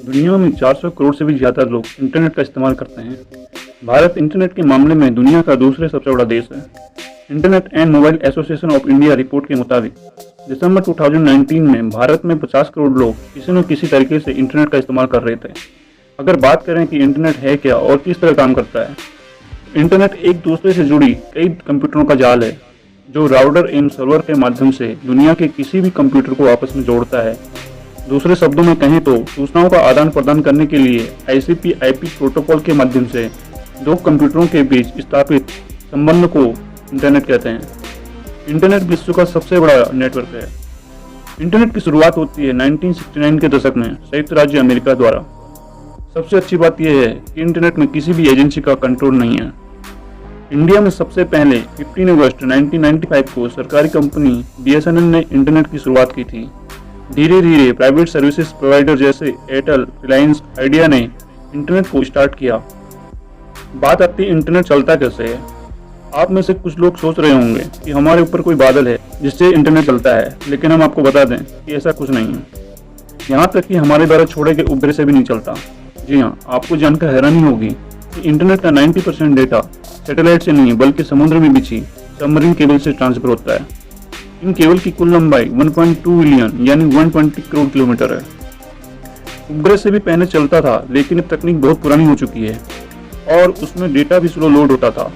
दुनिया में 400 करोड़ से भी ज़्यादा लोग इंटरनेट का इस्तेमाल करते हैं। भारत इंटरनेट के मामले में दुनिया का दूसरे सबसे बड़ा देश है। Internet and mobile association of India report के मुताबिक दिसंबर 2019 में भारत में 50 करोड़ लोग किसी न किसी तरीके से इंटरनेट का इस्तेमाल कर रहे थे। अगर बात करें कि इंटरनेट है क्या और किस तरह काम करता है, इंटरनेट एक दूसरे से जुड़ी कई कंप्यूटरों का जाल है जो राउटर एवं सर्वर के माध्यम से दुनिया के किसी भी कंप्यूटर को आपस में जोड़ता है। दूसरे शब्दों में कहें तो सूचनाओं का आदान प्रदान करने के लिए ICP/IP प्रोटोकॉल के माध्यम से दो कंप्यूटरों के बीच स्थापित संबंध को इंटरनेट कहते हैं। इंटरनेट विश्व का सबसे बड़ा नेटवर्क है। इंटरनेट की शुरुआत होती है 1969 के दशक में संयुक्त राज्य अमेरिका द्वारा। सबसे अच्छी बात यह है कि इंटरनेट में किसी भी एजेंसी का कंट्रोल नहीं है। इंडिया में सबसे पहले 15 अगस्त 1995 को सरकारी कंपनी BSNL ने इंटरनेट की शुरुआत की थी। धीरे धीरे प्राइवेट सर्विसेज प्रोवाइडर जैसे एयरटेल, रिलायंस, आइडिया ने इंटरनेट को स्टार्ट किया। बात आती है इंटरनेट चलता कैसे है। आप में से कुछ लोग सोच रहे होंगे कि हमारे ऊपर कोई बादल है जिससे इंटरनेट चलता है, लेकिन हम आपको बता दें कि ऐसा कुछ नहीं है। यहाँ तक कि हमारे द्वारा छोड़े गए उपग्रह से भी नहीं चलता। जी हाँ, आपको जानकर हैरानी होगी कि इंटरनेट का 90% डेटा सैटेलाइट से नहीं बल्कि समुद्र में बिछी सबमरीन केबल से ट्रांसफर होता है। इन केबल की कुल लंबाई 1.2 बिलियन यानी 120 करोड़ किलोमीटर है। उपग्रह से भी पहले चलता था, लेकिन अब तकनीक बहुत पुरानी हो चुकी है और उसमें डेटा भी स्लो लोड होता था।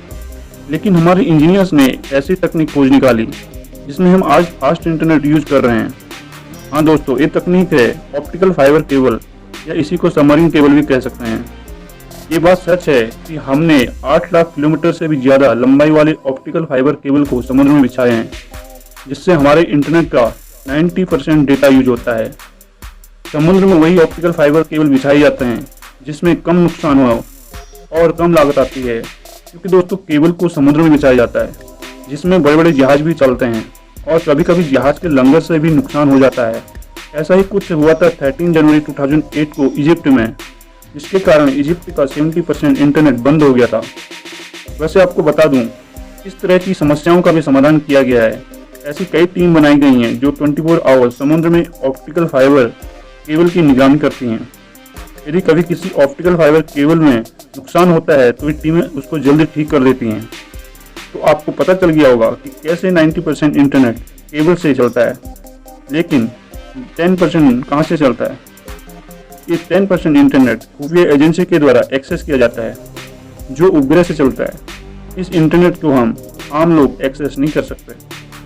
लेकिन हमारे इंजीनियर्स ने ऐसी तकनीक खोज निकाली जिसमें हम आज फास्ट इंटरनेट यूज कर रहे हैं। हाँ दोस्तों, ये तकनीक है ऑप्टिकल फाइबर केबल, या इसी को सबमरीन केबल भी कह सकते हैं। ये बात सच है कि हमने 8 लाख किलोमीटर से भी ज़्यादा लंबाई वाले ऑप्टिकल फाइबर केबल को समुद्र में बिछाए हैं, जिससे हमारे इंटरनेट का 90% डेटा यूज होता है। समुद्र में वही ऑप्टिकल फाइबर केबल बिछाए जाते हैं जिसमें कम नुकसान हो और कम लागत आती है, क्योंकि दोस्तों केबल को समुद्र में बिछाया जाता है जिसमें बड़े बड़े जहाज भी चलते हैं और कभी कभी जहाज के लंगर से भी नुकसान हो जाता है। ऐसा ही कुछ हुआ था 13 जनवरी 2008 को इजिप्ट में, जिसके कारण इजिप्ट का 70% इंटरनेट बंद हो गया था। वैसे आपको बता दूं, इस तरह की समस्याओं का भी समाधान किया गया है। ऐसी कई टीम बनाई गई हैं जो 24 आवर्स समुद्र में ऑप्टिकल फाइबर केबल की निगरानी करती हैं। यदि कभी किसी ऑप्टिकल फाइबर केबल में नुकसान होता है तो ये टीमें उसको जल्दी ठीक कर देती हैं। तो आपको पता चल गया होगा कि कैसे 90% इंटरनेट केबल से चलता है, लेकिन 10% कहाँ से चलता है। ये 10% इंटरनेट खुफिया एजेंसी के द्वारा एक्सेस किया जाता है, जो उपग्रह से चलता है। इस इंटरनेट को हम आम लोग एक्सेस नहीं कर सकते।